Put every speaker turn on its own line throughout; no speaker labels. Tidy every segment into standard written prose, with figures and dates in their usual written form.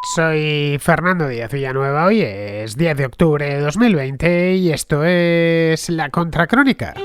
Soy Fernando Díaz Villanueva, hoy es 10 de octubre de 2020 y esto es La Contracrónica.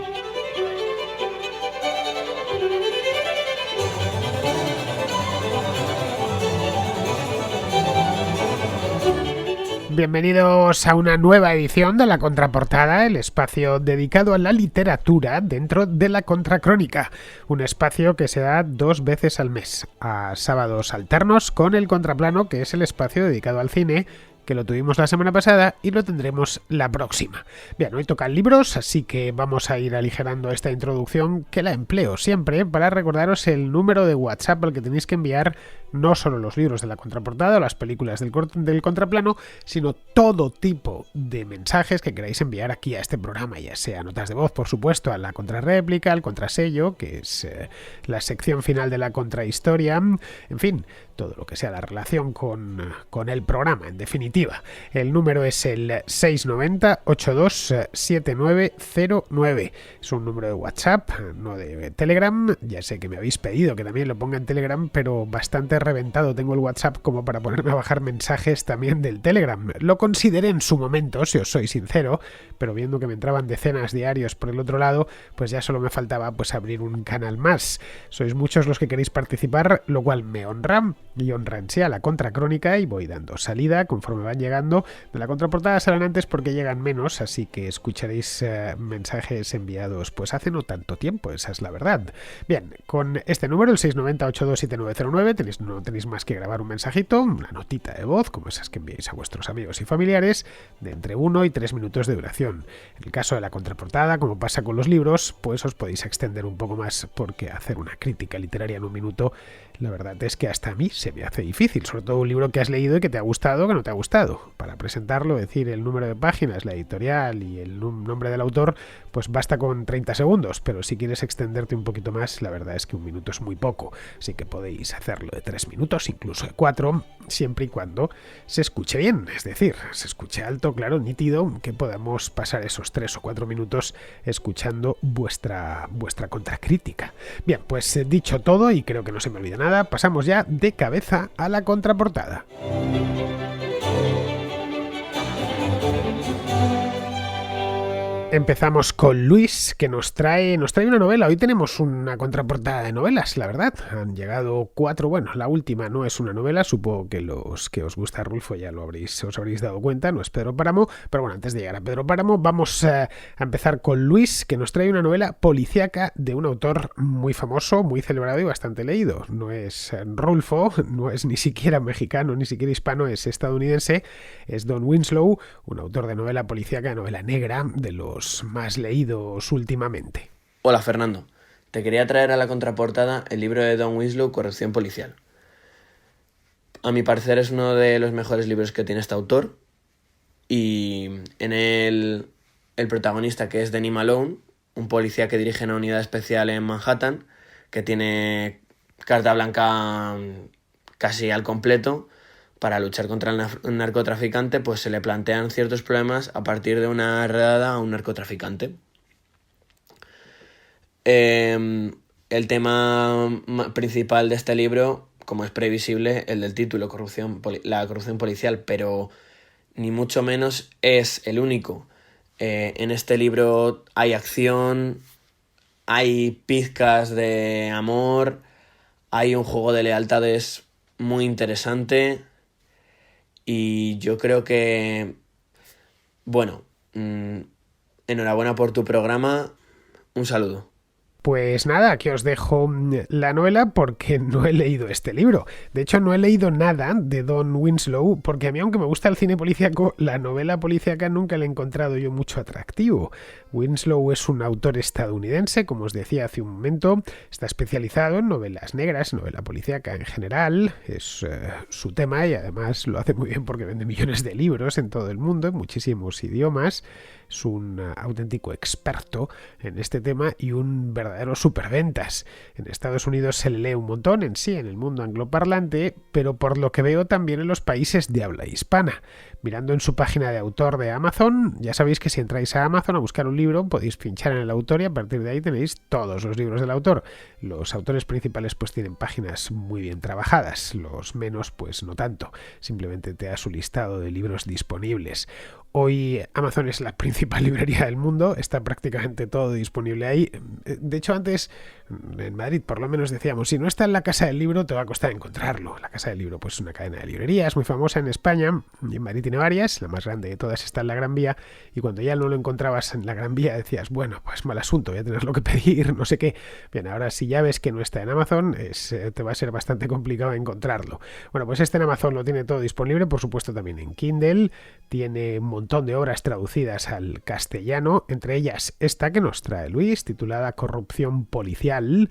Bienvenidos a una nueva edición de La Contraportada, el espacio dedicado a la literatura dentro de La Contracrónica. Un espacio que se da 2 veces al mes, a sábados alternos con El Contraplano, que es el espacio dedicado al cine, que lo tuvimos la semana pasada y lo tendremos la próxima. Bien, hoy tocan libros, así que vamos a ir aligerando esta introducción, que la empleo siempre para recordaros el número de WhatsApp al que tenéis que enviar no solo los libros de La Contraportada o las películas del Contraplano, sino todo tipo de mensajes que queráis enviar aquí a este programa, ya sea notas de voz, por supuesto, a la contrarréplica, al contrasello, que es la sección final de la contrahistoria, en fin, todo lo que sea la relación con el programa, en definitiva. El número es el 690-827909. Es un número de WhatsApp, no de Telegram. Ya sé que me habéis pedido que también lo ponga en Telegram, pero bastante reventado tengo el WhatsApp como para ponerme a bajar mensajes también del Telegram. Lo consideré en su momento, si os soy sincero, pero viendo que me entraban decenas diarios por el otro lado, pues ya solo me faltaba pues abrir un canal más. Sois muchos los que queréis participar, lo cual me honra y honra en sí a La Contracrónica, y voy dando salida conforme van llegando. De La Contraportada serán antes porque llegan menos, así que escucharéis mensajes enviados pues hace no tanto tiempo, esa es la verdad. Bien, con este número, el 690-827909, no tenéis más que grabar un mensajito, una notita de voz, como esas que enviáis a vuestros amigos y familiares, de entre 1 y 3 minutos de duración. En el caso de La Contraportada, como pasa con los libros, pues os podéis extender un poco más, porque hacer una crítica literaria en un minuto, la verdad es que hasta a mí se me hace difícil, sobre todo un libro que has leído y que te ha gustado o que no te ha gustado. Para presentarlo, decir el número de páginas, la editorial y el nombre del autor, pues basta con 30 segundos, pero si quieres extenderte un poquito más, la verdad es que un minuto es muy poco, así que podéis hacerlo de 3 minutos, incluso de 4, siempre y cuando se escuche bien, es decir, se escuche alto, claro, nítido, que podamos pasar esos 3 o 4 minutos escuchando vuestra contracrítica. Bien, pues dicho todo, y creo que no se me olvida nada, pasamos ya de cabeza a la contraportada. Empezamos con Luis, que nos trae una novela. Hoy tenemos una contraportada de novelas, la verdad. Han llegado 4, bueno, la última no es una novela, supongo que los que os gusta Rulfo ya os habréis dado cuenta, no es Pedro Páramo, pero bueno, antes de llegar a Pedro Páramo, vamos a empezar con Luis, que nos trae una novela policíaca de un autor muy famoso, muy celebrado y bastante leído. No es Rulfo, no es ni siquiera mexicano, ni siquiera hispano, es estadounidense, es Don Winslow, un autor de novela policíaca, de novela negra, de los más leídos últimamente.
Hola Fernando, te quería traer a la contraportada el libro de Don Winslow, Corrupción policial. A mi parecer es uno de los mejores libros que tiene este autor, y en él el protagonista, que es Denny Malone, un policía que dirige una unidad especial en Manhattan, que tiene carta blanca casi al completo para luchar contra el narcotraficante, pues se le plantean ciertos problemas a partir de una redada a un narcotraficante. El tema principal de este libro, como es previsible, el del título, la corrupción policial, pero ni mucho menos es el único. En este libro hay acción, hay pizcas de amor, hay un juego de lealtades muy interesante. Y yo creo que, bueno, enhorabuena por tu programa, un saludo.
Pues nada, aquí os dejo la novela porque no he leído este libro. De hecho, no he leído nada de Don Winslow porque a mí, aunque me gusta el cine policíaco, la novela policíaca nunca le he encontrado yo mucho atractivo. Winslow es un autor estadounidense, como os decía hace un momento, está especializado en novelas negras, novela policíaca en general, es su tema, y además lo hace muy bien porque vende millones de libros en todo el mundo, en muchísimos idiomas. es un auténtico experto en este tema y un verdadero superventas. En Estados Unidos se le lee un montón en sí, en el mundo angloparlante, pero por lo que veo también en los países de habla hispana. Mirando en su página de autor de Amazon, ya sabéis que si entráis a Amazon a buscar un libro, podéis pinchar en el autor y a partir de ahí tenéis todos los libros del autor. Los autores principales pues tienen páginas muy bien trabajadas, los menos pues no tanto, simplemente te da su listado de libros disponibles. Hoy Amazon es la principal librería del mundo, está prácticamente todo disponible ahí. De hecho, antes en Madrid por lo menos decíamos, si no está en la Casa del Libro te va a costar encontrarlo. La Casa del Libro pues es una cadena de librerías muy famosa en España y en Madrid tiene varias, la más grande de todas está en la Gran Vía, y cuando ya no lo encontrabas en la Gran Vía decías, bueno, pues mal asunto, voy a tenerlo que pedir, no sé qué. Bien, ahora si ya ves que no está en Amazon, te va a ser bastante complicado encontrarlo. Bueno, pues este en Amazon lo tiene todo disponible, por supuesto también en Kindle, tiene un montón de obras traducidas al castellano, entre ellas esta que nos trae Luis, titulada Corrupción policial,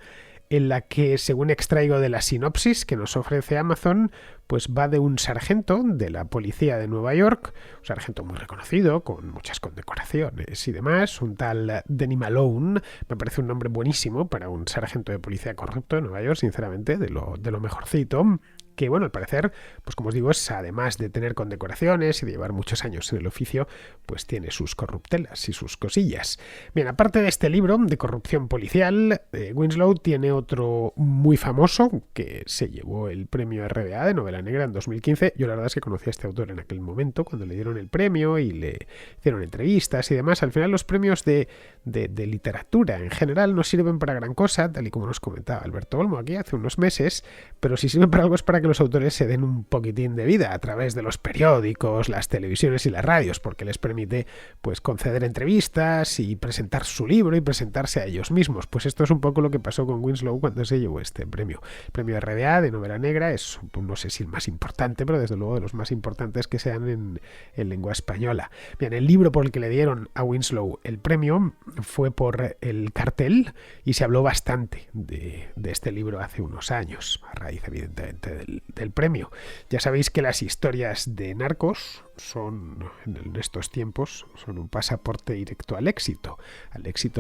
en la que, según extraigo de la sinopsis que nos ofrece Amazon, pues va de un sargento de la policía de Nueva York, un sargento muy reconocido, con muchas condecoraciones y demás, un tal Denny Malone, me parece un nombre buenísimo para un sargento de policía corrupto de Nueva York, sinceramente, de lo mejorcito, que bueno, al parecer, pues como os digo, es además de tener condecoraciones y de llevar muchos años en el oficio, pues tiene sus corruptelas y sus cosillas. Bien, aparte de este libro de corrupción policial, Winslow tiene otro muy famoso que se llevó el premio RBA de novela negra en 2015. Yo la verdad es que conocí a este autor en aquel momento, cuando le dieron el premio y le hicieron entrevistas y demás. Al final los premios de literatura en general no sirven para gran cosa, tal y como nos comentaba Alberto Olmo aquí hace unos meses, pero si sirven para algo es para que los autores se den un poquitín de vida a través de los periódicos, las televisiones y las radios, porque les permite pues conceder entrevistas y presentar su libro y presentarse a ellos mismos. Pues esto es un poco lo que pasó con Winslow cuando se llevó este premio. El premio RBA de novela negra es, no sé si el más importante, pero desde luego de los más importantes que sean en lengua española. Bien, el libro por el que le dieron a Winslow el premio fue por El cartel y se habló bastante de este libro hace unos años, a raíz evidentemente del premio. Ya sabéis que las historias de narcos son, en estos tiempos, son un pasaporte directo al éxito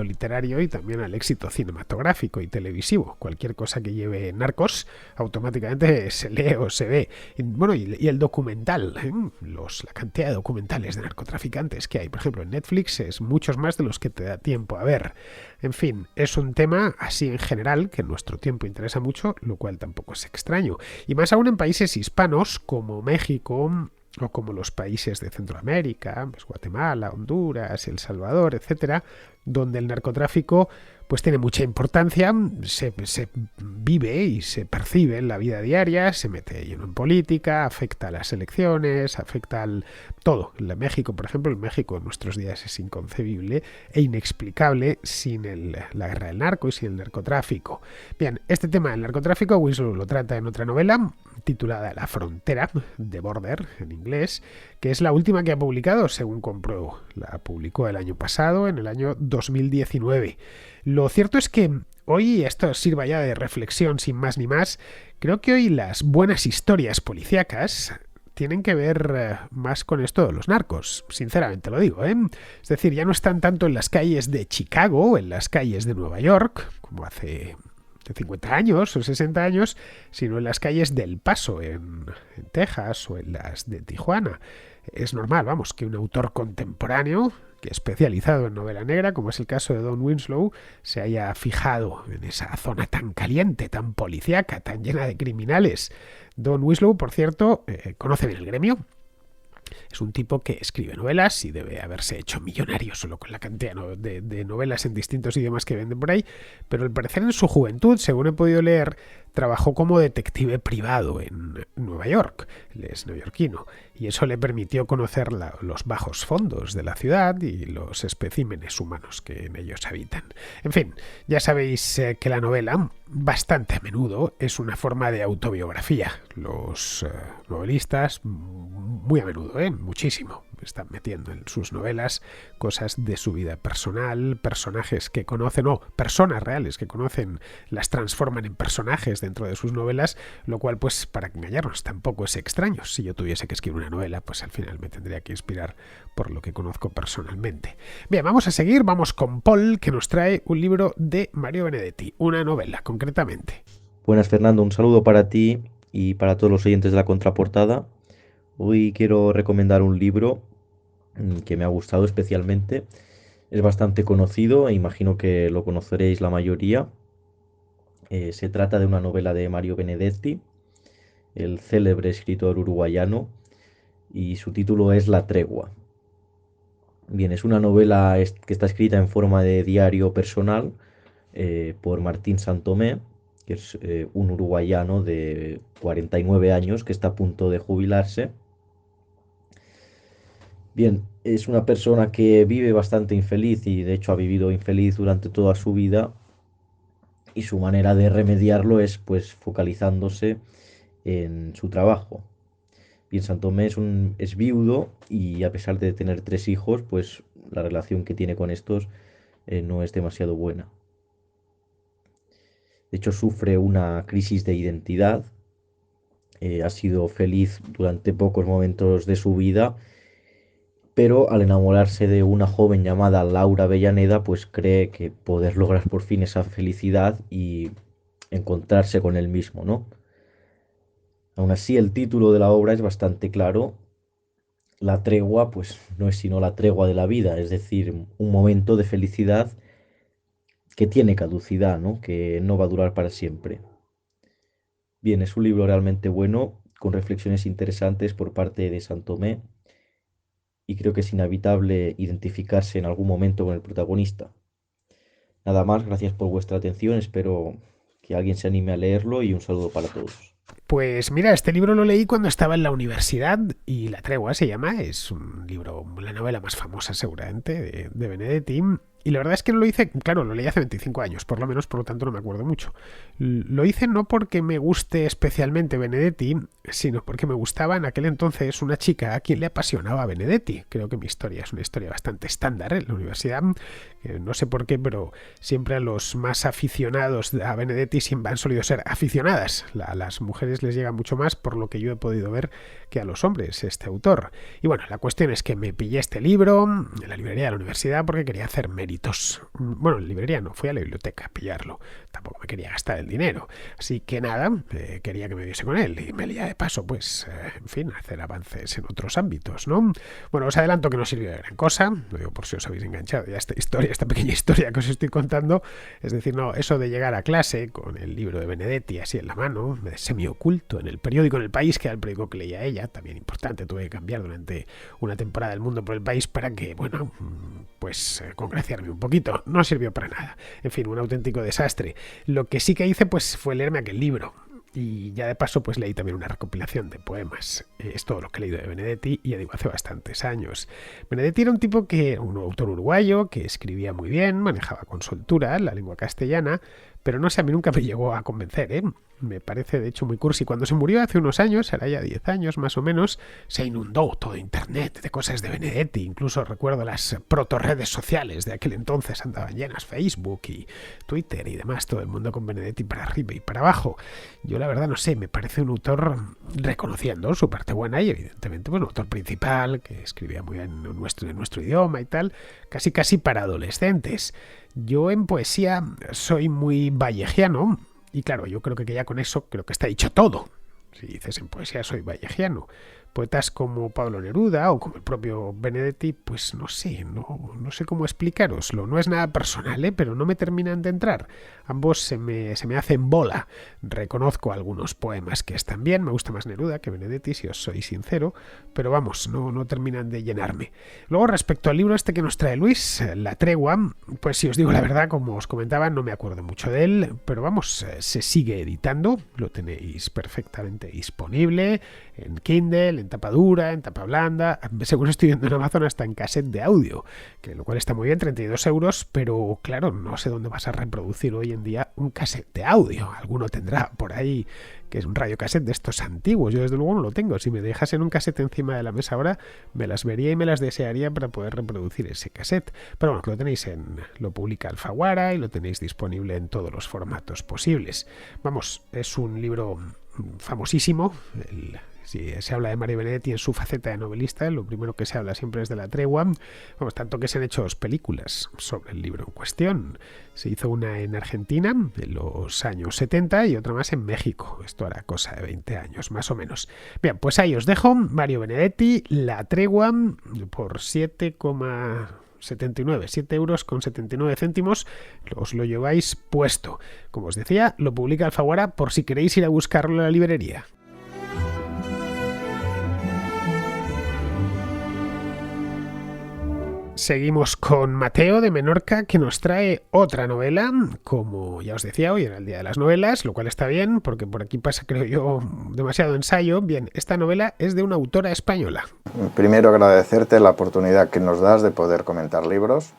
literario y también al éxito cinematográfico y televisivo. Cualquier cosa que lleve narcos automáticamente se lee o se ve. Y, bueno, y el documental, la cantidad de documentales de narcotraficantes que hay, por ejemplo, en Netflix, es muchos más de los que te da tiempo a ver. En fin, es un tema así en general que en nuestro tiempo interesa mucho, lo cual tampoco es extraño. Y más aún en países hispanos como México o como los países de Centroamérica, pues Guatemala, Honduras, El Salvador, etcétera, donde el narcotráfico pues tiene mucha importancia, se vive y se percibe en la vida diaria, se mete lleno en política, afecta a las elecciones, afecta al todo. En México, por ejemplo, en México en nuestros días es inconcebible e inexplicable sin la guerra del narco y sin el narcotráfico. Bien, este tema del narcotráfico Winslow lo trata en otra novela titulada La frontera, The Border en inglés, que es la última que ha publicado, según compruebo. La publicó el año pasado, en el año 2019. Lo cierto es que hoy, esto sirva ya de reflexión sin más ni más, creo que hoy las buenas historias policíacas tienen que ver más con esto de los narcos, sinceramente lo digo, ¿eh? Es decir, ya no están tanto en las calles de Chicago o en las calles de Nueva York, como hace 50 años o 60 años, sino en las calles del Paso, en Texas, o en las de Tijuana. Es normal, vamos, que un autor contemporáneo especializado en novela negra, como es el caso de Don Winslow, se haya fijado en esa zona tan caliente, tan policíaca, tan llena de criminales. Don Winslow, por cierto, conoce bien el gremio. Es un tipo que escribe novelas y debe haberse hecho millonario solo con la cantidad de novelas en distintos idiomas que venden por ahí, pero al parecer en su juventud, según he podido leer, trabajó como detective privado en Nueva York. Él es neoyorquino y eso le permitió conocer los bajos fondos de la ciudad y los especímenes humanos que en ellos habitan. En fin, ya sabéis que la novela, bastante a menudo, es una forma de autobiografía. Los novelistas, muy a menudo, muchísimo, están metiendo en sus novelas cosas de su vida personal, personajes que conocen, o personas reales que conocen, las transforman en personajes dentro de sus novelas, lo cual, pues, para engañarnos, tampoco es extraño. Si yo tuviese que escribir una novela, pues al final me tendría que inspirar por lo que conozco personalmente. Bien, vamos a seguir, vamos con Paul, que nos trae un libro de Mario Benedetti, una novela, concretamente.
Buenas, Fernando, un saludo para ti y para todos los oyentes de la contraportada. Hoy quiero recomendar un libro que me ha gustado especialmente. Es bastante conocido e imagino que lo conoceréis la mayoría. Se trata de una novela de Mario Benedetti, el célebre escritor uruguayano, y su título es La Tregua. Bien, es una novela que está escrita en forma de diario personal por Martín Santomé, que es un uruguayano de 49 años que está a punto de jubilarse. Bien, es una persona que vive bastante infeliz y de hecho ha vivido infeliz durante toda su vida, y su manera de remediarlo es pues focalizándose en su trabajo. Bien, Santomé es viudo y a pesar de tener 3 hijos, pues la relación que tiene con estos no es demasiado buena. De hecho, sufre una crisis de identidad. Ha sido feliz durante pocos momentos de su vida, pero al enamorarse de una joven llamada Laura Avellaneda, pues cree que poder lograr por fin esa felicidad y encontrarse con él mismo, ¿no? Aún así, el título de la obra es bastante claro. La tregua, pues no es sino la tregua de la vida, es decir, un momento de felicidad que tiene caducidad, ¿no? Que no va a durar para siempre. Bien, es un libro realmente bueno, con reflexiones interesantes por parte de Santomé, y creo que es inevitable identificarse en algún momento con el protagonista. Nada más, gracias por vuestra atención, espero que alguien se anime a leerlo y un saludo para todos.
Pues mira, este libro lo leí cuando estaba en la universidad y La Tregua se llama, es un libro, la novela más famosa seguramente de Benedetti. Y la verdad es que no lo hice, claro, lo leí hace 25 años, por lo menos, por lo tanto no me acuerdo mucho. Lo hice no porque me guste especialmente Benedetti, sino porque me gustaba en aquel entonces una chica a quien le apasionaba Benedetti. Creo que mi historia es una historia bastante estándar en la universidad. No sé por qué, pero siempre a los más aficionados a Benedetti siempre han solido ser aficionadas. A las mujeres les llega mucho más, por lo que yo he podido ver, que a los hombres, este autor. Y bueno, la cuestión es que me pillé este libro en la librería de la universidad porque quería hacer méritos. Bueno, en la librería no, fui a la biblioteca a pillarlo. Tampoco me quería gastar el dinero. Así que nada, quería que me viese con él. Y me lié de paso, pues, en fin, hacer avances en otros ámbitos, ¿no? Bueno, os adelanto que no sirvió de gran cosa. Lo digo por si os habéis enganchado ya esta pequeña historia que os estoy contando. Es decir, no, eso de llegar a clase con el libro de Benedetti así en la mano, semioculto, en el periódico en El País, que era el periódico que leía ella, también importante, tuve que cambiar durante una temporada El Mundo por El País para que, bueno, pues congraciarme un poquito. No sirvió para nada. En fin, un auténtico desastre. Lo que sí que hice, pues, fue leerme aquel libro. Y ya de paso, pues leí también una recopilación de poemas. Es todo lo que he leído de Benedetti, y ya digo, hace bastantes años. Benedetti era un autor uruguayo que escribía muy bien, manejaba con soltura la lengua castellana, pero no sé, a mí nunca me llegó a convencer, ¿eh? Me parece de hecho muy cursi. Cuando se murió hace unos años, hará ya 10 años más o menos, se inundó todo internet de cosas de Benedetti. Incluso recuerdo las proto-redes sociales de aquel entonces andaban llenas, Facebook y Twitter y demás, todo el mundo con Benedetti para arriba y para abajo. Yo la verdad no sé, me parece un autor, reconociendo su parte buena y evidentemente un autor principal que escribía muy bien en nuestro idioma y tal, casi para adolescentes. Yo en poesía soy muy vallejiano y claro, yo creo que ya con eso creo que está dicho todo. Si dices en poesía soy vallejiano. Poetas como Pablo Neruda o como el propio Benedetti, pues no sé cómo explicároslo. No es nada personal, pero no me terminan de entrar. Ambos se me hacen bola. Reconozco algunos poemas que están bien, me gusta más Neruda que Benedetti, si os soy sincero, pero vamos, no terminan de llenarme. Luego, respecto al libro este que nos trae Luis, La Tregua, pues si os digo la verdad, como os comentaba, no me acuerdo mucho de él, pero vamos, se sigue editando, lo tenéis perfectamente disponible en Kindle, en tapa dura, en tapa blanda, según estoy viendo en Amazon hasta en cassette de audio, que lo cual está muy bien, 32 euros, pero claro, no sé dónde vas a reproducir hoy en día un cassette de audio. Alguno tendrá por ahí, que es un radiocassette de estos antiguos. Yo desde luego no lo tengo. Si me dejasen un cassette encima de la mesa ahora, me las vería y me las desearía para poder reproducir ese cassette. Pero bueno, lo tenéis lo publica Alfaguara y lo tenéis disponible en todos los formatos posibles. Vamos, es un libro famosísimo. Si se habla de Mario Benedetti en su faceta de novelista, lo primero que se habla siempre es de La tregua. Vamos, tanto que se han hecho 2 películas sobre el libro en cuestión. Se hizo una en Argentina en los años 70 y otra más en México. Esto hará cosa de 20 años, más o menos. Bien, pues ahí os dejo Mario Benedetti, La tregua, por 7 euros con 79 céntimos, os lo lleváis puesto. Como os decía, lo publica Alfaguara por si queréis ir a buscarlo en la librería. Seguimos con Mateo de Menorca, que nos trae otra novela. Como ya os decía, hoy era el día de las novelas, lo cual está bien, porque por aquí pasa, creo yo, demasiado ensayo. Bien, esta novela es de una autora española.
Primero agradecerte la oportunidad que nos das de poder comentar libros.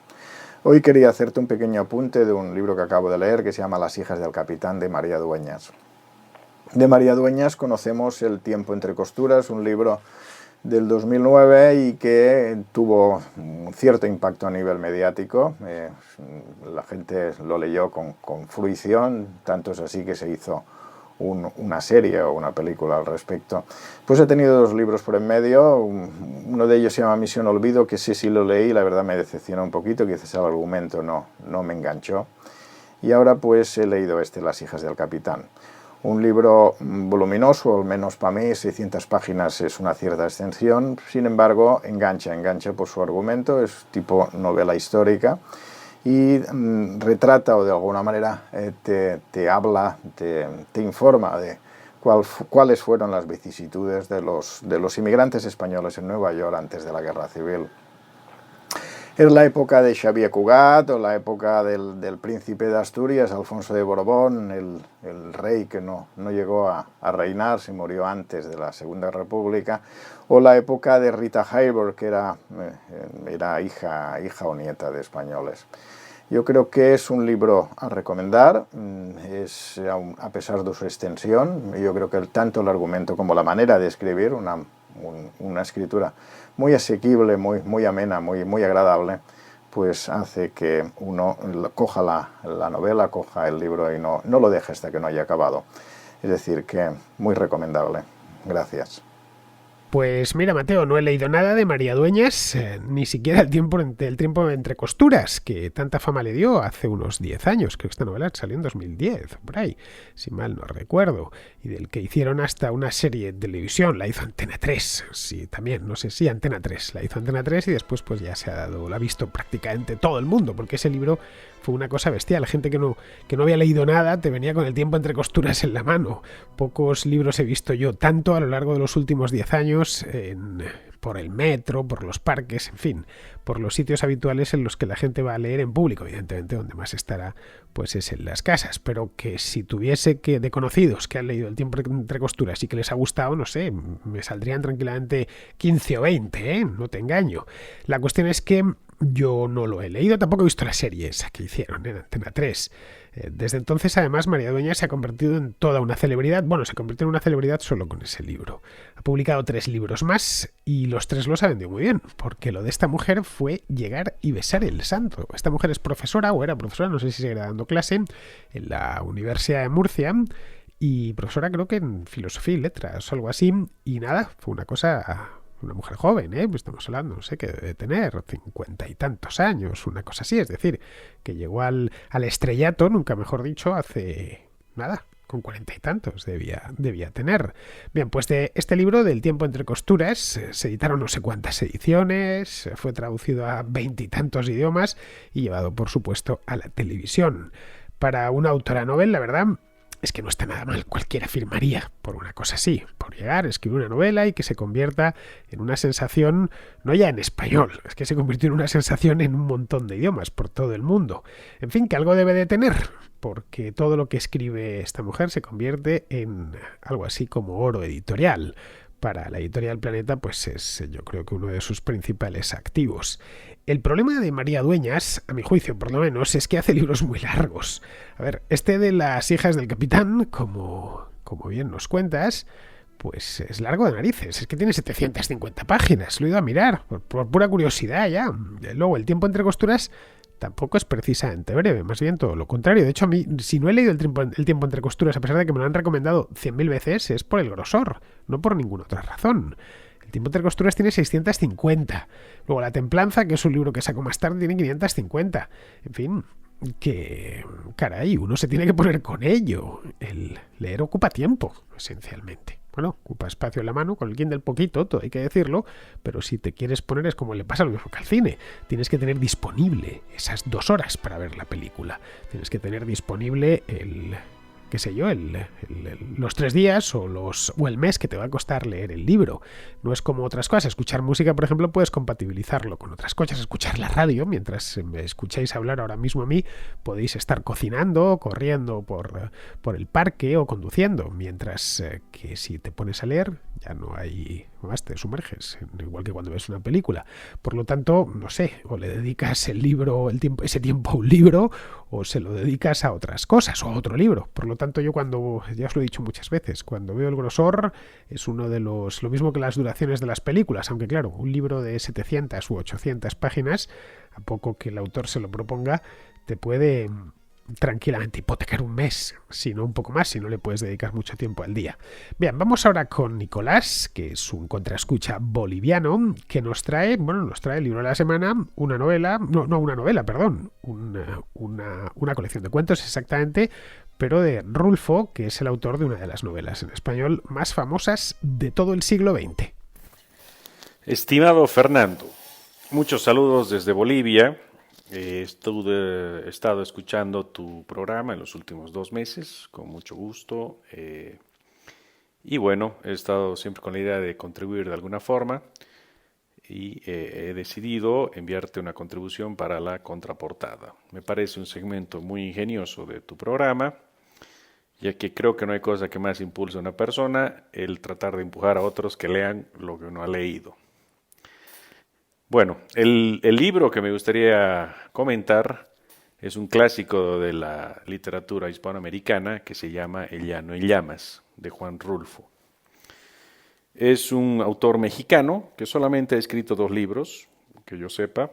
Hoy quería hacerte un pequeño apunte de un libro que acabo de leer que se llama Las hijas del capitán, de María Dueñas. De María Dueñas conocemos El tiempo entre costuras, un libro del 2009 y que tuvo un cierto impacto a nivel mediático. La gente lo leyó con fruición, tanto es así que se hizo una serie o una película al respecto. Pues he tenido 2 libros por en medio. Uno de ellos se llama Misión Olvido, que sí lo leí, la verdad me decepcionó un poquito, quizás el argumento no me enganchó. Y ahora pues he leído Las hijas del capitán. Un libro voluminoso, al menos para mí, 600 páginas es una cierta extensión, sin embargo engancha por su argumento, es tipo novela histórica y retrata o de alguna manera te habla, te informa de cuáles fueron las vicisitudes de los inmigrantes españoles en Nueva York antes de la Guerra Civil. Es la época de Xavier Cugat o la época del príncipe de Asturias, Alfonso de Borbón, el rey que no llegó a reinar, se murió antes de la Segunda República, o la época de Rita Hayworth, que era hija o nieta de españoles. Yo creo que es un libro a recomendar, a pesar de su extensión. Yo creo que tanto el argumento como la manera de escribir, una escritura muy asequible, muy amena, muy agradable, pues hace que uno coja la novela, coja el libro y no lo deje hasta que no haya acabado. Es decir, que muy recomendable. Gracias.
Pues mira, Mateo, no he leído nada de María Dueñas, ni siquiera el tiempo entre costuras, que tanta fama le dio hace unos 10 años. Creo que esta novela salió en 2010, por ahí, si mal no recuerdo. Y del que hicieron hasta una serie de televisión, la hizo Antena 3. Sí, también, no sé si Antena 3. La hizo Antena 3 y después pues ya la ha visto prácticamente todo el mundo, porque ese libro fue una cosa bestial. La gente que no había leído nada te venía con el tiempo entre costuras en la mano. Pocos libros he visto yo tanto a lo largo de los últimos 10 años, por el metro, por los parques, en fin, por los sitios habituales en los que la gente va a leer en público. Evidentemente donde más estará pues es en las casas, pero que si tuviese de conocidos que han leído El tiempo entre costuras y que les ha gustado, no sé, me saldrían tranquilamente 15 o 20, no te engaño. La cuestión es que yo no lo he leído, tampoco he visto la serie esa que hicieron en Antena 3. Desde entonces, además, María Dueñas se ha convertido en toda una celebridad. Bueno, se convirtió en una celebridad solo con ese libro. Ha publicado 3 libros más y los 3 los ha vendido muy bien, porque lo de esta mujer fue llegar y besar el santo. Esta mujer es profesora, o era profesora, no sé si seguirá dando clase, en la Universidad de Murcia, y profesora creo que en filosofía y letras o algo así, y nada, fue una mujer joven, pues estamos hablando, no sé, que debe tener 50 y tantos años, una cosa así, es decir, que llegó al estrellato, nunca mejor dicho, hace nada, con 40 y tantos debía tener. Bien, pues de este libro, del tiempo entre costuras, se editaron no sé cuántas ediciones, fue traducido a 20 y tantos idiomas y llevado, por supuesto, a la televisión. Para una autora novel, la verdad, es que no está nada mal, cualquiera firmaría por una cosa así, por llegar, escribir una novela y que se convierta en una sensación, no ya en español, es que se convirtió en una sensación en un montón de idiomas por todo el mundo. En fin, que algo debe de tener, porque todo lo que escribe esta mujer se convierte en algo así como oro editorial, para la editorial Planeta, pues es, yo creo que uno de sus principales activos. El problema de María Dueñas, a mi juicio por lo menos, es que hace libros muy largos. A ver, este de Las hijas del capitán, como bien nos cuentas, pues es largo de narices. Es que tiene 750 páginas. Lo he ido a mirar, por pura curiosidad ya. Luego, el tiempo entre costuras tampoco es precisamente breve, más bien todo lo contrario. De hecho, a mí, si no he leído el tiempo entre costuras, a pesar de que me lo han recomendado 100.000 veces, es por el grosor, no por ninguna otra razón. El tiempo entre costuras tiene 650. Luego La templanza, que es un libro que saco más tarde, tiene 550. En fin, que, caray, uno se tiene que poner con ello. El leer ocupa tiempo, esencialmente. Bueno, ocupa espacio en la mano, con el Kindle poquito, todo hay que decirlo, pero si te quieres poner es como le pasa lo mismo que al cine. Tienes que tener disponible esas 2 horas para ver la película. Tienes que tener disponible qué sé yo, los 3 días o el mes que te va a costar leer el libro. No es como otras cosas. Escuchar música, por ejemplo, puedes compatibilizarlo con otras cosas. Escuchar la radio, mientras me escucháis hablar ahora mismo a mí, podéis estar cocinando, corriendo por el parque o conduciendo. Mientras que si te pones a leer, ya no hay más, te sumerges, igual que cuando ves una película. Por lo tanto, no sé, o le dedicas ese tiempo a un libro, o se lo dedicas a otras cosas, o a otro libro. Por lo tanto, yo ya os lo he dicho muchas veces, cuando veo el grosor, es uno de lo mismo que las duraciones de las películas, aunque claro, un libro de 700 u 800 páginas, a poco que el autor se lo proponga, te puede tranquilamente hipotecar un mes, si no un poco más, si no le puedes dedicar mucho tiempo al día. Bien, vamos ahora con Nicolás, que es un contraescucha boliviano, que nos trae el libro de la semana, una colección de cuentos exactamente, pero de Rulfo, que es el autor de una de las novelas en español más famosas de todo el siglo XX.
Estimado Fernando, muchos saludos desde Bolivia. He estado escuchando tu programa en los últimos 2 meses, con mucho gusto. Y bueno, he estado siempre con la idea de contribuir de alguna forma y he decidido enviarte una contribución para la contraportada. Me parece un segmento muy ingenioso de tu programa, ya que creo que no hay cosa que más impulse a una persona el tratar de empujar a otros que lean lo que uno ha leído. Bueno, el libro que me gustaría comentar es un clásico de la literatura hispanoamericana que se llama El llano en llamas, de Juan Rulfo. Es un autor mexicano que solamente ha escrito 2 libros, que yo sepa,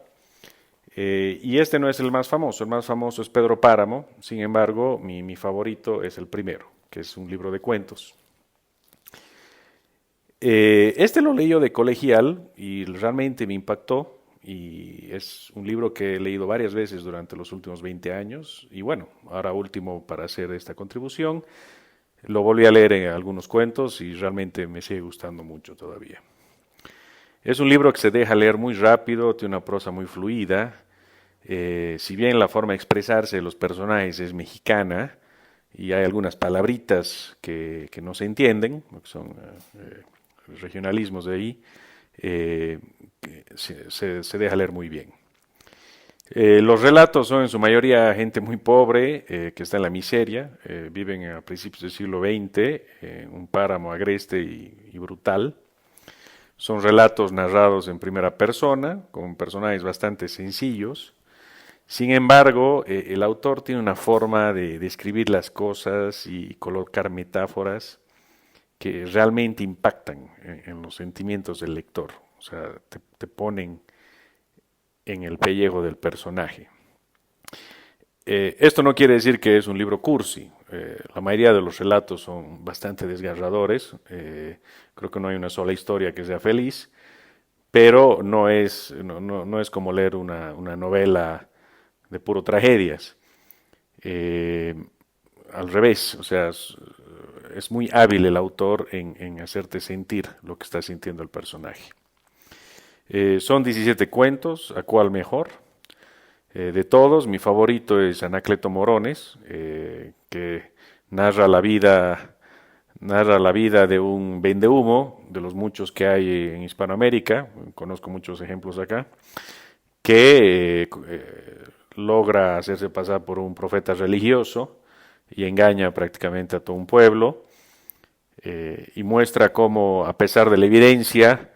y este no es el más famoso es Pedro Páramo. Sin embargo, mi favorito es el primero, que es un libro de cuentos. Este lo leí yo de colegial y realmente me impactó, y es un libro que he leído varias veces durante los últimos 20 años, y bueno, ahora último para hacer esta contribución, lo volví a leer en algunos cuentos y realmente me sigue gustando mucho todavía. Es un libro que se deja leer muy rápido, tiene una prosa muy fluida, si bien la forma de expresarse de los personajes es mexicana y hay algunas palabritas que no se entienden, que son regionalismos de ahí, se deja leer muy bien. Los relatos son en su mayoría gente muy pobre, que está en la miseria, viven a principios del siglo XX, en un páramo agreste y brutal. Son relatos narrados en primera persona, con personajes bastante sencillos. Sin embargo, el autor tiene una forma de describir las cosas y colocar metáforas que realmente impactan en los sentimientos del lector, o sea, te ponen en el pellejo del personaje. Esto no quiere decir que es un libro cursi, la mayoría de los relatos son bastante desgarradores, creo que no hay una sola historia que sea feliz, pero no es como leer una novela de puro tragedias. Al revés, o sea, es muy hábil el autor en hacerte sentir lo que está sintiendo el personaje. Son 17 cuentos, ¿a cuál mejor? De todos, mi favorito es Anacleto Morones, que narra la vida de un vendehumo, de los muchos que hay en Hispanoamérica, conozco muchos ejemplos acá, que logra hacerse pasar por un profeta religioso y engaña prácticamente a todo un pueblo. y muestra cómo, a pesar de la evidencia,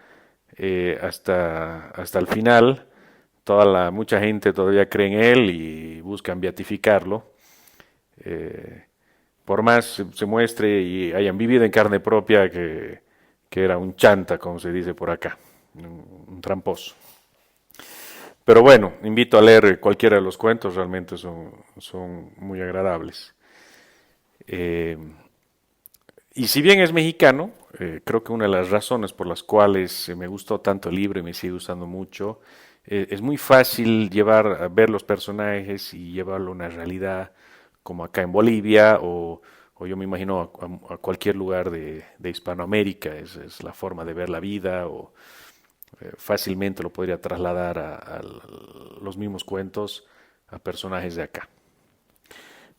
hasta el final, mucha gente todavía cree en él y buscan beatificarlo. Por más se muestre y hayan vivido en carne propia que era un chanta, como se dice por acá, un tramposo. Pero bueno, invito a leer cualquiera de los cuentos, realmente son muy agradables. Y si bien es mexicano, creo que una de las razones por las cuales me gustó tanto el libro y me sigue gustando mucho, es muy fácil a ver los personajes y llevarlo a una realidad como acá en Bolivia o yo me imagino a cualquier lugar de Hispanoamérica. Es la forma de ver la vida o fácilmente lo podría trasladar a los mismos cuentos a personajes de acá.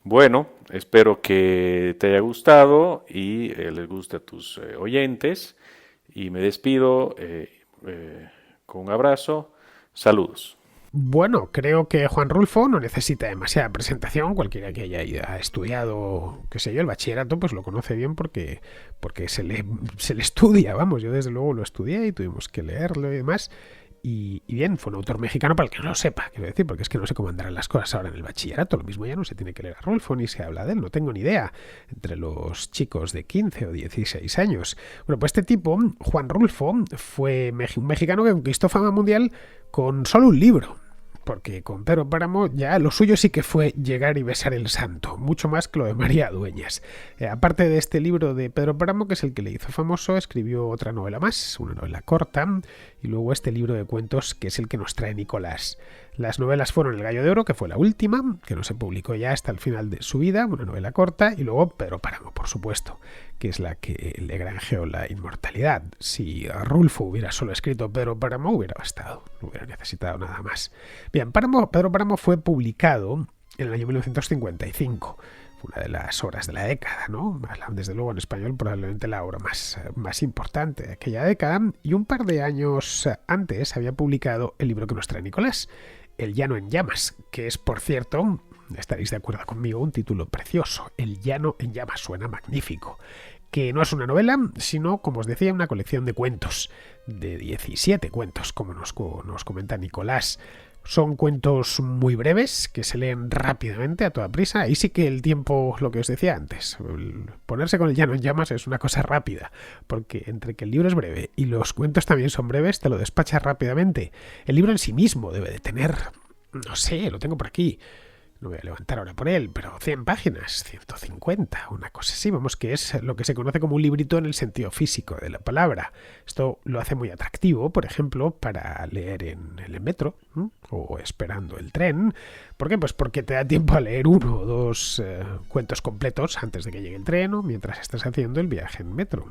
Bueno, espero que te haya gustado y les guste a tus oyentes. Y me despido con un abrazo. Saludos.
Bueno, creo que Juan Rulfo no necesita demasiada presentación. Cualquiera que haya estudiado, qué sé yo, el bachillerato, pues lo conoce bien porque se le estudia, vamos. Yo desde luego lo estudié y tuvimos que leerlo y demás. Y bien, fue un autor mexicano, para el que no lo sepa, quiero decir, porque es que no sé cómo andarán las cosas ahora en el bachillerato. Lo mismo ya no se tiene que leer a Rulfo ni se habla de él, no tengo ni idea, entre los chicos de 15 o 16 años. Bueno, pues este tipo, Juan Rulfo, fue un mexicano que conquistó fama mundial con solo un libro. Porque con Pedro Páramo ya lo suyo sí que fue llegar y besar el santo, mucho más que lo de María Dueñas. Aparte de este libro de Pedro Páramo, que es el que le hizo famoso, escribió otra novela más, una novela corta, y luego este libro de cuentos que es el que nos trae Nicolás. Las novelas fueron El Gallo de Oro, que fue la última, que no se publicó ya hasta el final de su vida, una novela corta, y luego Pedro Páramo, por supuesto, que es la que le granjeó la inmortalidad. Si Rulfo hubiera solo escrito Pedro Páramo, hubiera bastado, no hubiera necesitado nada más. Bien, Pedro Páramo fue publicado en el año 1955. Fue una de las obras de la década, ¿no? Desde luego en español probablemente la obra más importante de aquella década. Y un par de años antes había publicado el libro que nos trae Nicolás, El llano en llamas, que es, por cierto, estaréis de acuerdo conmigo, un título precioso. El llano en llamas suena magnífico. Que no es una novela, sino, como os decía, una colección de cuentos, de 17 cuentos, como nos comenta Nicolás. Son cuentos muy breves, que se leen rápidamente, a toda prisa. Ahí sí que el tiempo, lo que os decía antes, ponerse con el llano en llamas es una cosa rápida, porque entre que el libro es breve y los cuentos también son breves, te lo despachas rápidamente. El libro en sí mismo debe de tener, no sé, lo tengo por aquí, no voy a levantar ahora por él, pero 100 páginas, 150, una cosa así, vamos, que es lo que se conoce como un librito en el sentido físico de la palabra. Esto lo hace muy atractivo, por ejemplo, para leer en el metro, ¿eh? O esperando el tren. ¿Por qué? Pues porque te da tiempo a leer uno o dos cuentos completos antes de que llegue el tren o mientras estás haciendo el viaje en metro.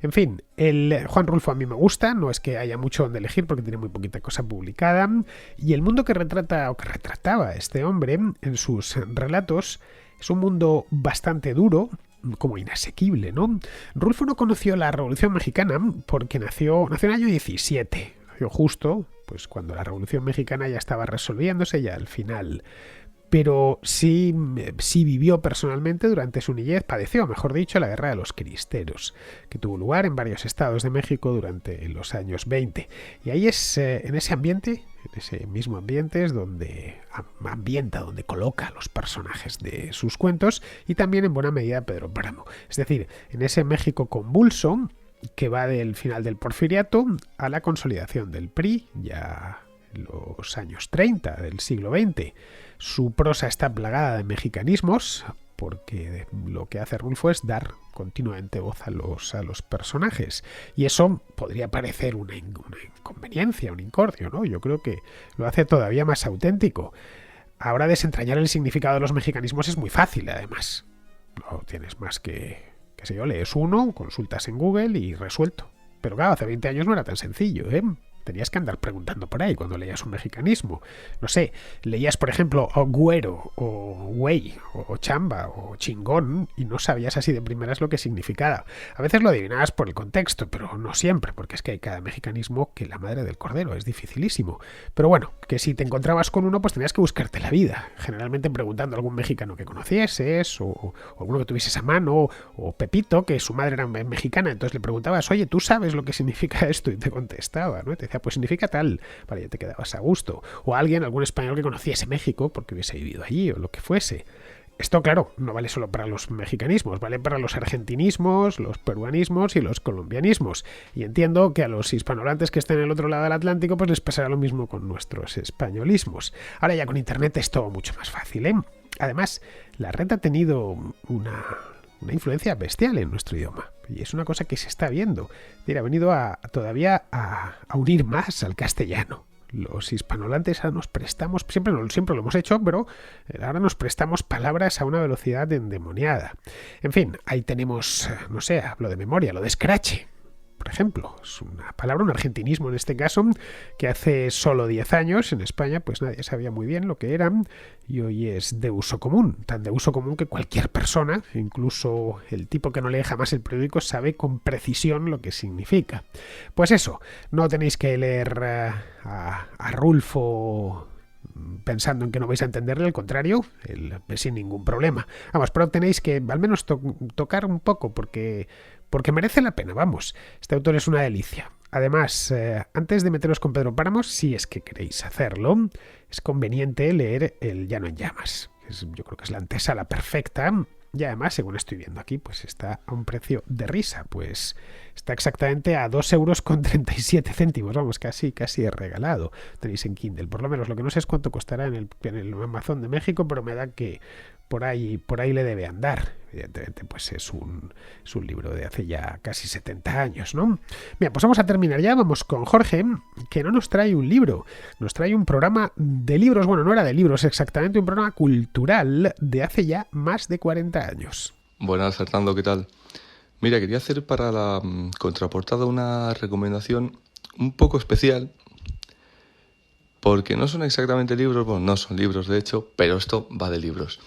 En fin, el Juan Rulfo a mí me gusta, no es que haya mucho donde elegir porque tiene muy poquita cosa publicada, y el mundo que retrata o que retrataba este hombre en sus relatos es un mundo bastante duro, como inasequible, ¿no? Rulfo no conoció la Revolución Mexicana porque nació en el año 17, nació justo pues cuando la Revolución Mexicana ya estaba resolviéndose, ya al final. Pero sí vivió personalmente durante su niñez, padeció, mejor dicho, la Guerra de los Cristeros, que tuvo lugar en varios estados de México durante los años 20. Y ahí es en ese ambiente, en ese mismo ambiente, es donde donde coloca a los personajes de sus cuentos y también en buena medida Pedro Páramo. Es decir, en ese México convulso que va del final del Porfiriato a la consolidación del PRI, ya en los años 30 del siglo XX. Su prosa está plagada de mexicanismos, porque lo que hace Rulfo es dar continuamente voz a los personajes. Y eso podría parecer una inconveniencia, un incordio, ¿no? Yo creo que lo hace todavía más auténtico. Ahora desentrañar el significado de los mexicanismos es muy fácil, además. No tienes más que, qué sé yo, lees uno, consultas en Google y resuelto. Pero claro, hace 20 años no era tan sencillo, ¿eh? tenías que andar preguntando por ahí cuando leías un mexicanismo. No sé, leías por ejemplo o güero, o güey, o chamba, o chingón, y no sabías así de primeras lo que significaba. A veces lo adivinabas por el contexto, pero no siempre, porque es que hay cada mexicanismo que la madre del cordero, es dificilísimo. Pero bueno, que si te encontrabas con uno, pues tenías que buscarte la vida, generalmente preguntando a algún mexicano que conocieses, o alguno que tuvieses a mano, o Pepito, que su madre era mexicana, entonces le preguntabas, oye, ¿tú sabes lo que significa esto? Y te contestaba, ¿no? Y te decía, pues significa tal, vale, ya te quedabas a gusto. O alguien, algún español que conociese México, porque hubiese vivido allí, o lo que fuese. Esto, claro, no vale solo para los mexicanismos, vale para los argentinismos, los peruanismos y los colombianismos. Y entiendo que a los hispanohablantes que estén en el otro lado del Atlántico pues les pasará lo mismo con nuestros españolismos. Ahora ya con internet es todo mucho más fácil, ¿eh? Además, la red ha tenido una influencia bestial en nuestro idioma. Y es una cosa que se está viendo. Ha venido todavía a unir más al castellano. Los hispanohablantes ahora nos prestamos, siempre lo hemos hecho, pero ahora nos prestamos palabras a una velocidad endemoniada. En fin, ahí tenemos, no sé, hablo de memoria, lo de escrache. Por ejemplo, es una palabra, un argentinismo en este caso, que hace solo 10 años en España pues nadie sabía muy bien lo que era y hoy es de uso común, tan de uso común que cualquier persona, incluso el tipo que no lee jamás el periódico, sabe con precisión lo que significa. Pues eso, no tenéis que leer a Rulfo pensando en que no vais a entenderle, al contrario, sin ningún problema. Vamos, pero tenéis que al menos tocar un poco porque merece la pena, vamos. Este autor es una delicia. Además, antes de meteros con Pedro Páramo, si es que queréis hacerlo, es conveniente leer El Llano en Llamas. Yo creo que es la antesala perfecta. Y además, según estoy viendo aquí, pues está a un precio de risa. Pues está exactamente a 2,37 €. Vamos, casi regalado. Tenéis en Kindle. Por lo menos lo que no sé es cuánto costará en el Amazon de México, pero me da que por ahí le debe andar. Evidentemente, pues es un libro de hace ya casi 70 años, ¿no? Bien, pues vamos a terminar ya. Vamos con Jorge, que no nos trae un libro, nos trae un programa de libros. Bueno, no era de libros exactamente, un programa cultural de hace ya más de 40 años.
Buenas, Fernando, ¿qué tal? Mira, quería hacer para la contraportada una recomendación un poco especial, porque no son exactamente libros, bueno, no son libros de hecho, pero esto va de libros.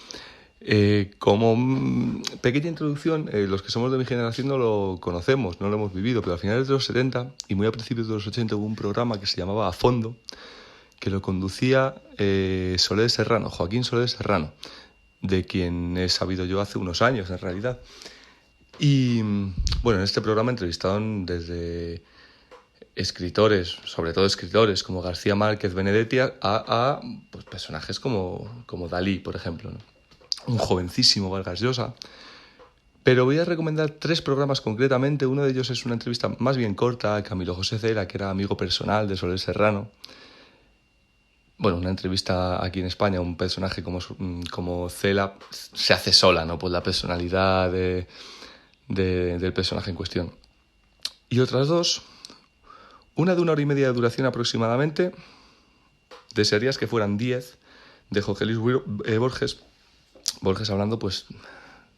Como pequeña introducción, los que somos de mi generación no lo conocemos, no lo hemos vivido, pero a finales de los 70 y muy a principios de los 80 hubo un programa que se llamaba A Fondo, que lo conducía Soler Serrano, Joaquín Soler Serrano, de quien he sabido yo hace unos años en realidad. Y bueno, en este programa entrevistaron desde escritores, sobre todo escritores como García Márquez, Benedetti, a pues, personajes como Dalí, por ejemplo, ¿no? Un jovencísimo Vargas Llosa. Pero voy a recomendar 3 programas concretamente. Uno de ellos es una entrevista más bien corta a Camilo José Cela, que era amigo personal de Soler Serrano. Bueno, una entrevista aquí en España, un personaje como Cela se hace sola, ¿no? Pues la personalidad del personaje en cuestión. Y otras 2, una de 1 hora y media de duración aproximadamente, desearías que fueran 10, de Jorge Luis Borges. Borges hablando pues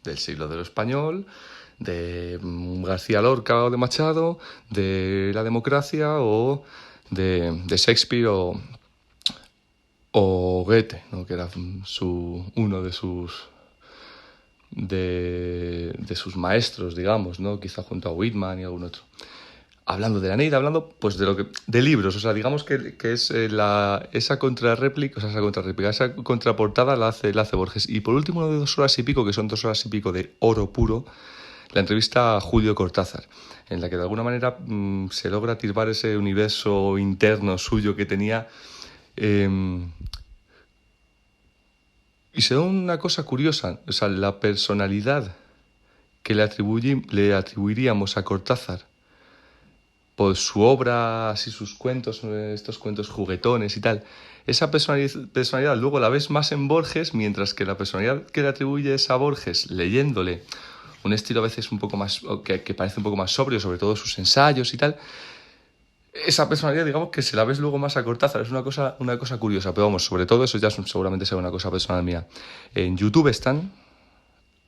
del siglo de lo español, de García Lorca o de Machado, de la democracia o de Shakespeare o Goethe, ¿no? Que era uno de sus maestros, digamos, ¿no? Quizá junto a Whitman y algún otro. Hablando de la Neida, hablando pues de libros, o sea, digamos que es esa contrarréplica, esa contraportada la hace Borges. Y por último, de 2 horas y pico, que son 2 horas y pico de oro puro, la entrevista a Julio Cortázar, en la que de alguna manera se logra atisbar ese universo interno suyo que tenía. Y se da una cosa curiosa, o sea, la personalidad que le atribuiríamos a Cortázar por su obra, así sus cuentos, estos cuentos juguetones y tal, esa personalidad luego la ves más en Borges, mientras que la personalidad que le atribuyes a Borges, leyéndole un estilo a veces un poco más, que parece un poco más sobrio, sobre todo sus ensayos y tal, esa personalidad, digamos, que se la ves luego más a Cortázar. Es una cosa curiosa, pero vamos, sobre todo eso ya seguramente será una cosa personal mía. En YouTube están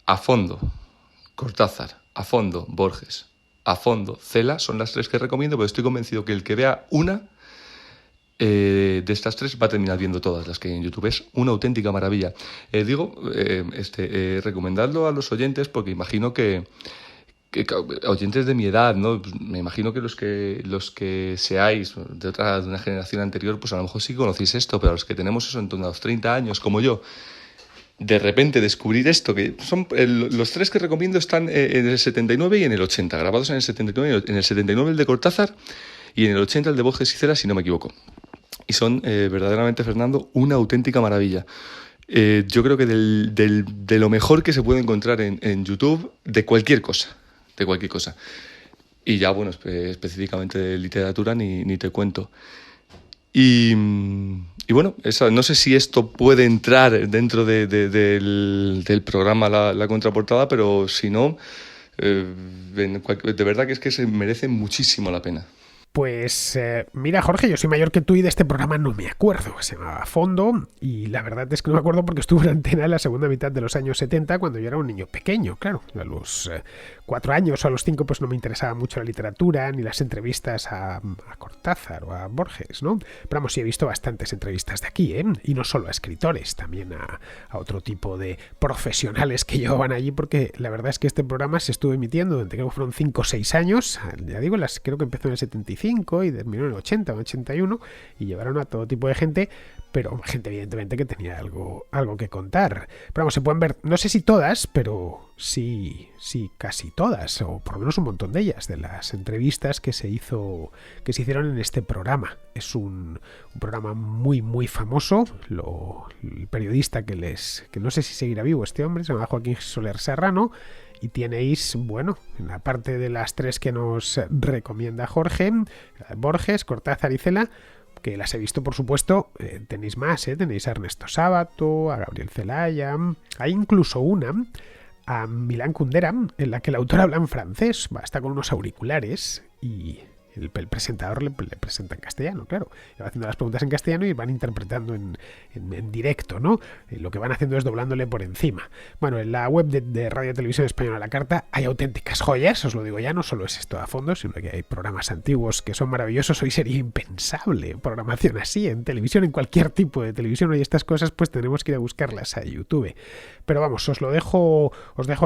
A Fondo Cortázar, A Fondo Borges, A Fondo Cela, son las 3 que recomiendo, pero estoy convencido que el que vea una de estas tres va a terminar viendo todas las que hay en YouTube. Es una auténtica maravilla. Recomendadlo a los oyentes porque imagino que oyentes de mi edad, ¿no? Pues me imagino que los que seáis de una generación anterior, pues a lo mejor sí conocéis esto, pero los que tenemos eso en torno a los 30 años, como yo, de repente descubrir esto, que son los tres que recomiendo están en el 79 y en el 80, grabados en el 79, en el 79 el de Cortázar y en el 80 el de Borges y Cela, si no me equivoco. Y son verdaderamente, Fernando, una auténtica maravilla. Yo creo que de lo mejor que se puede encontrar en YouTube de cualquier cosa. Y ya, bueno, específicamente de literatura ni te cuento. Y bueno, no sé si esto puede entrar dentro del programa la contraportada, pero si no, de verdad que es que se merece muchísimo la pena.
Pues mira, Jorge, yo soy mayor que tú y de este programa no me acuerdo. Se llamaba Fondo y la verdad es que no me acuerdo porque estuvo en antena en la segunda mitad de los años 70 cuando yo era un niño pequeño, claro. A los 4 años o a los 5 pues no me interesaba mucho la literatura ni las entrevistas a Cortázar o a Borges, ¿no? Pero vamos, sí he visto bastantes entrevistas de aquí, ¿eh? Y no solo a escritores, también a otro tipo de profesionales que llevaban allí porque la verdad es que este programa se estuvo emitiendo durante creo que fueron 5 o 6 años. Ya digo, creo que empezó en el 75 y terminó en el 80 o 81 y llevaron a todo tipo de gente, pero gente evidentemente que tenía algo que contar. Pero vamos, se pueden ver, no sé si todas, pero sí casi todas, o por lo menos un montón de ellas, de las entrevistas que se hicieron en este programa. Es un programa muy muy famoso. El periodista que no sé si seguirá vivo este hombre, se llama Joaquín Soler Serrano. Y tenéis, bueno, en la parte de las tres que nos recomienda Jorge, Borges, Cortázar y Cela, que las he visto, por supuesto, tenéis más, tenéis a Ernesto Sábato, a Gabriel Celaya, hay incluso una a Milán Kundera, en la que el autor habla en francés, está con unos auriculares y el presentador le presenta en castellano, claro. Va haciendo las preguntas en castellano y van interpretando en directo, ¿no? Lo que van haciendo es doblándole por encima. Bueno, en la web de Radio Televisión Española La Carta hay auténticas joyas, os lo digo ya, no solo es esto a fondo, sino que hay programas antiguos que son maravillosos. Hoy sería impensable programación así en televisión, en cualquier tipo de televisión. Hoy estas cosas pues tenemos que ir a buscarlas a YouTube. Pero vamos, os dejo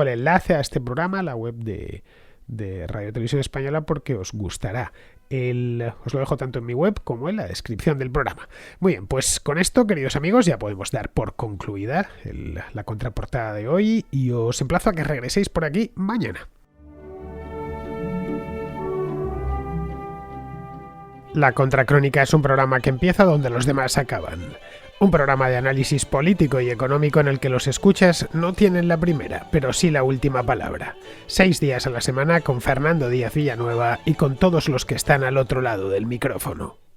el enlace a este programa, a la web de Radio Televisión Española, porque os gustará. Os lo dejo tanto en mi web como en la descripción del programa. Muy bien, pues con esto, queridos amigos, ya podemos dar por concluida la contraportada de hoy y os emplazo a que regreséis por aquí mañana. La Contracrónica es un programa que empieza donde los demás acaban. Un programa de análisis político y económico en el que los escuchas no tienen la primera, pero sí la última palabra. 6 días a la semana con Fernando Díaz Villanueva y con todos los que están al otro lado del micrófono.